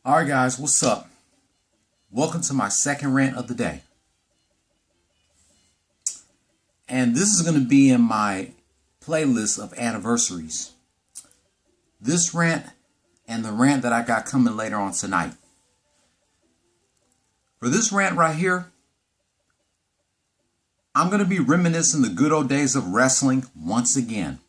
Alright guys, what's up? Welcome to my second rant of the day. And this is going to be in my playlist of anniversaries. This rant and the rant that I got coming later on tonight. For this rant right here, I'm going to be reminiscing the good old days of wrestling once again.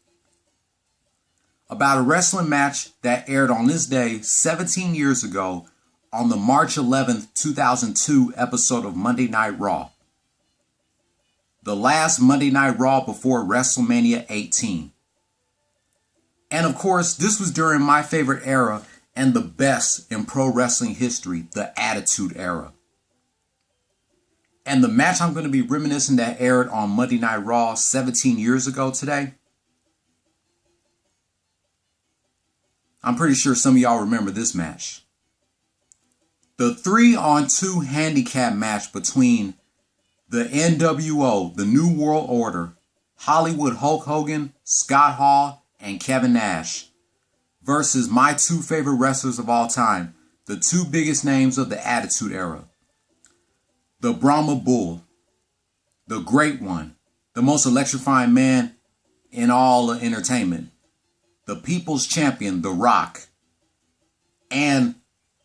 About a wrestling match that aired on this day 17 years ago on the March 11th, 2002 episode of Monday Night Raw. The last Monday Night Raw before WrestleMania 18. And of course, this was during my favorite era and the best in pro wrestling history, the Attitude Era. And the match I'm going to be reminiscing that aired on Monday Night Raw 17 years ago today, I'm pretty sure some of y'all remember this match. The 3-on-2 handicap match between the NWO, the New World Order, Hollywood Hulk Hogan, Scott Hall, and Kevin Nash versus my two favorite wrestlers of all time, the two biggest names of the Attitude Era. The Brahma Bull, the Great One, the most electrifying man in all entertainment, the People's Champion, The Rock, and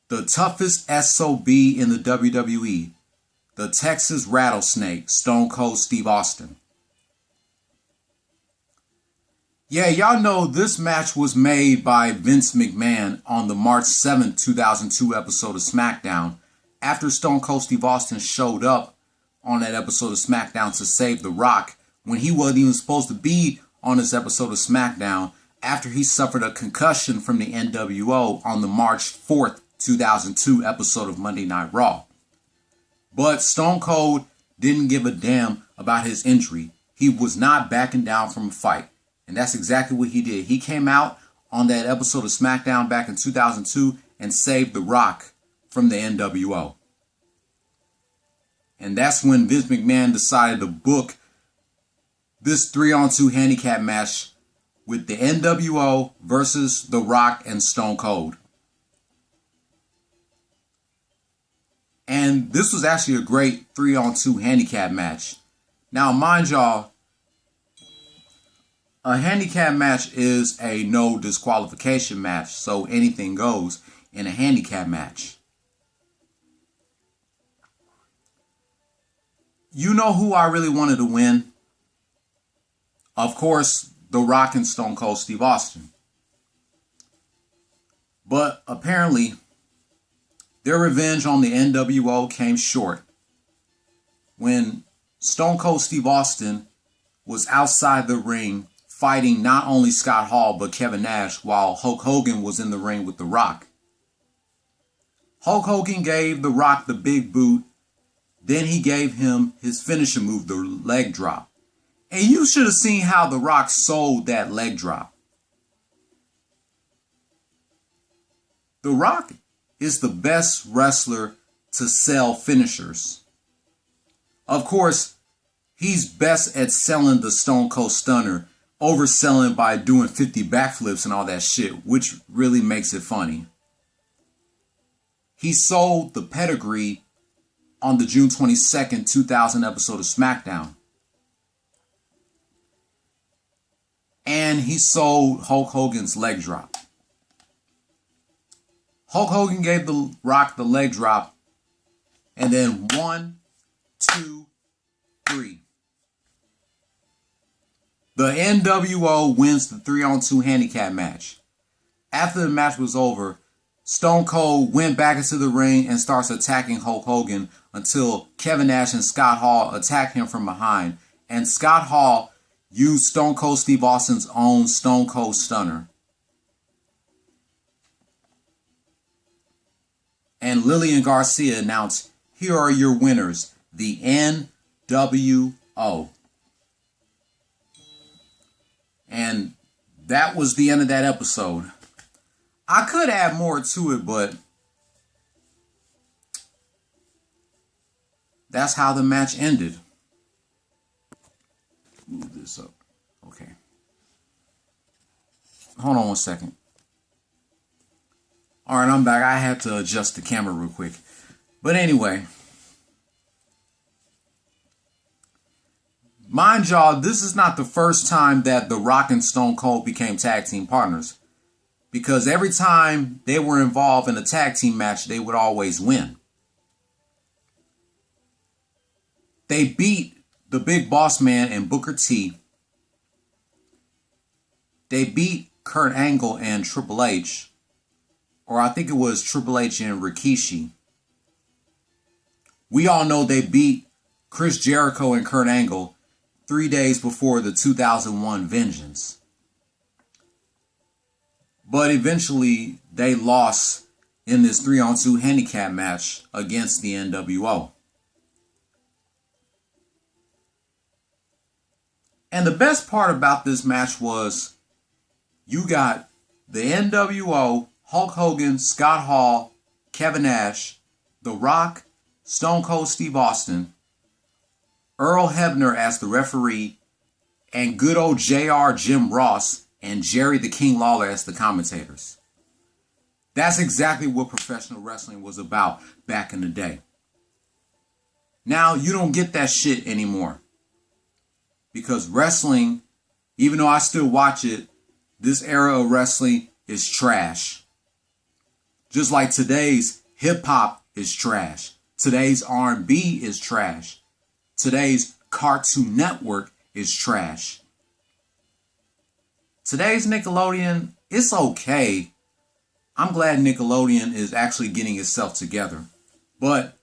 the toughest SOB in the WWE, the Texas Rattlesnake, Stone Cold Steve Austin. Yeah, y'all know this match was made by Vince McMahon on the March 7th, 2002 episode of SmackDown after Stone Cold Steve Austin showed up on that episode of SmackDown to save The Rock when he wasn't even supposed to be on this episode of SmackDown after he suffered a concussion from the NWO on the March 4th, 2002 episode of Monday Night Raw. But Stone Cold didn't give a damn about his injury. He was not backing down from a fight. And that's exactly what he did. He came out on that episode of SmackDown back in 2002 and saved The Rock from the NWO. And that's when Vince McMahon decided to book this 3-on-2 handicap match with the NWO versus The Rock and Stone Cold. And this was actually a great 3-on-2 handicap match. Now, mind y'all, a handicap match is a no disqualification match, so anything goes in a handicap match. You know who I really wanted to win? Of course, The Rock and Stone Cold Steve Austin. But apparently, their revenge on the NWO came short when Stone Cold Steve Austin was outside the ring fighting not only Scott Hall but Kevin Nash while Hulk Hogan was in the ring with The Rock. Hulk Hogan gave The Rock the big boot, then he gave him his finisher move, the leg drop. And you should have seen how The Rock sold that leg drop. The Rock is the best wrestler to sell finishers. Of course, he's best at selling the Stone Cold Stunner, overselling by doing 50 backflips and all that shit, which really makes it funny. He sold the pedigree on the June 22nd, 2000 episode of SmackDown. And he sold Hulk Hogan's leg drop. Hulk Hogan gave The Rock the leg drop. And then 1, 2, 3. The NWO wins the 3-on-2 handicap match. After the match was over, Stone Cold went back into the ring and starts attacking Hulk Hogan until Kevin Nash and Scott Hall attack him from behind. And Scott Hall used Stone Cold Steve Austin's own Stone Cold Stunner. And Lillian Garcia announced, "Here are your winners, the NWO." And that was the end of that episode. I could add more to it, but that's how the match ended. Move this up. Okay. Hold on one second. All right, I'm back. I had to adjust the camera real quick. But anyway, mind y'all, this is not the first time that The Rock and Stone Cold became tag team partners. Because every time they were involved in a tag team match, they would always win. They beat the Big Boss Man and Booker T. They beat Kurt Angle and Triple H. Or I think it was Triple H and Rikishi. We all know they beat Chris Jericho and Kurt Angle 3 days before the 2001 Vengeance. But eventually they lost in this 3-on-2 handicap match against the NWO. And the best part about this match was you got the NWO, Hulk Hogan, Scott Hall, Kevin Nash, The Rock, Stone Cold Steve Austin, Earl Hebner as the referee, and good old JR Jim Ross and Jerry the King Lawler as the commentators. That's exactly what professional wrestling was about back in the day. Now, you don't get that shit anymore. Because wrestling, even though I still watch it, this era of wrestling is trash. Just like today's hip-hop is trash. Today's R&B is trash. Today's Cartoon Network is trash. Today's Nickelodeon, it's okay. I'm glad Nickelodeon is actually getting itself together. But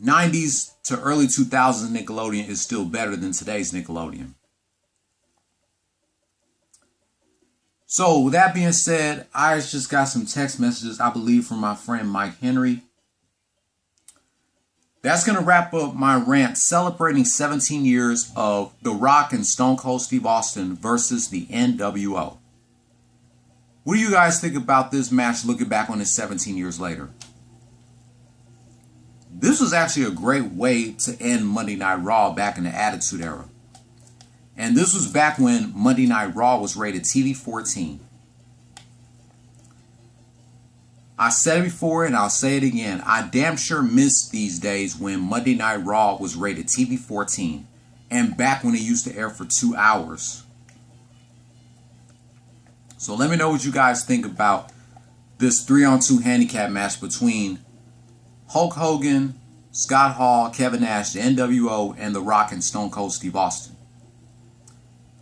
90s to early 2000s Nickelodeon is still better than today's Nickelodeon. So with that being said, I just got some text messages, I believe, from my friend Mike Henry. That's going to wrap up my rant celebrating 17 years of The Rock and Stone Cold Steve Austin versus the NWO. What do you guys think about this match looking back on it 17 years later? This was actually a great way to end Monday Night Raw back in the Attitude Era. And this was back when Monday Night Raw was rated TV-14. I said it before and I'll say it again. I damn sure miss these days when Monday Night Raw was rated TV-14 and back when it used to air for 2 hours. So let me know what you guys think about this 3-on-2 handicap match between Hulk Hogan, Scott Hall, Kevin Nash, the NWO, and The Rock and Stone Cold Steve Austin.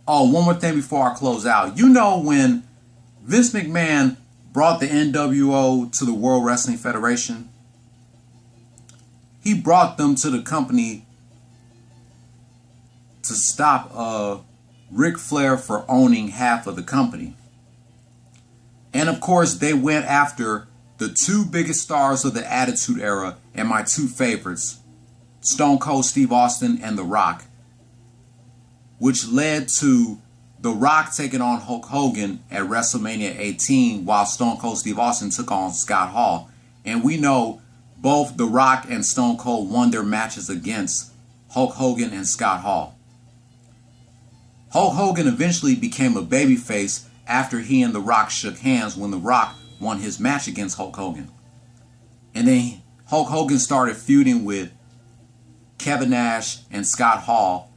Oh, one more thing before I close out. You know when Vince McMahon brought the NWO to the World Wrestling Federation, he brought them to the company to stop Ric Flair for owning half of the company. And of course, they went after the two biggest stars of the Attitude Era and my two favorites, Stone Cold Steve Austin and The Rock, which led to The Rock taking on Hulk Hogan at WrestleMania 18 while Stone Cold Steve Austin took on Scott Hall. And we know both The Rock and Stone Cold won their matches against Hulk Hogan and Scott Hall. Hulk Hogan eventually became a babyface after he and The Rock shook hands when The Rock won his match against Hulk Hogan. And then Hulk Hogan started feuding with Kevin Nash and Scott Hall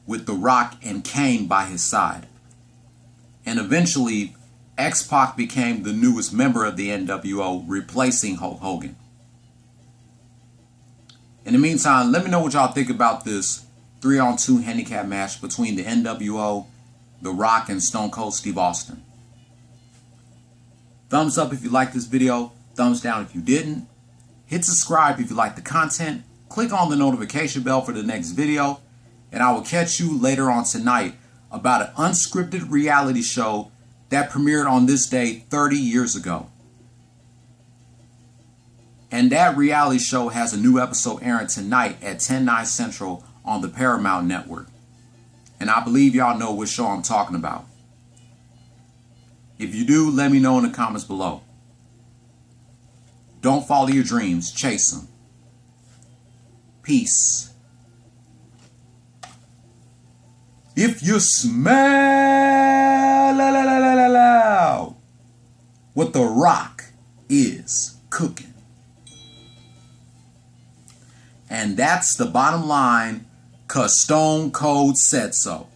with The Rock and Kane by his side. And eventually, X-Pac became the newest member of the NWO, replacing Hulk Hogan. In the meantime, let me know what y'all think about this 3-on-2 handicap match between the NWO, The Rock, and Stone Cold Steve Austin. Thumbs up if you liked this video. Thumbs down if you didn't. Hit subscribe if you like the content. Click on the notification bell for the next video. And I will catch you later on tonight about an unscripted reality show that premiered on this day 30 years ago. And that reality show has a new episode airing tonight at 10/9 Central on the Paramount Network. And I believe y'all know what show I'm talking about. If you do, let me know in the comments below. Don't follow your dreams, chase them. Peace. If you smell what The Rock is cooking. And that's the bottom line, 'cause Stone Cold said so.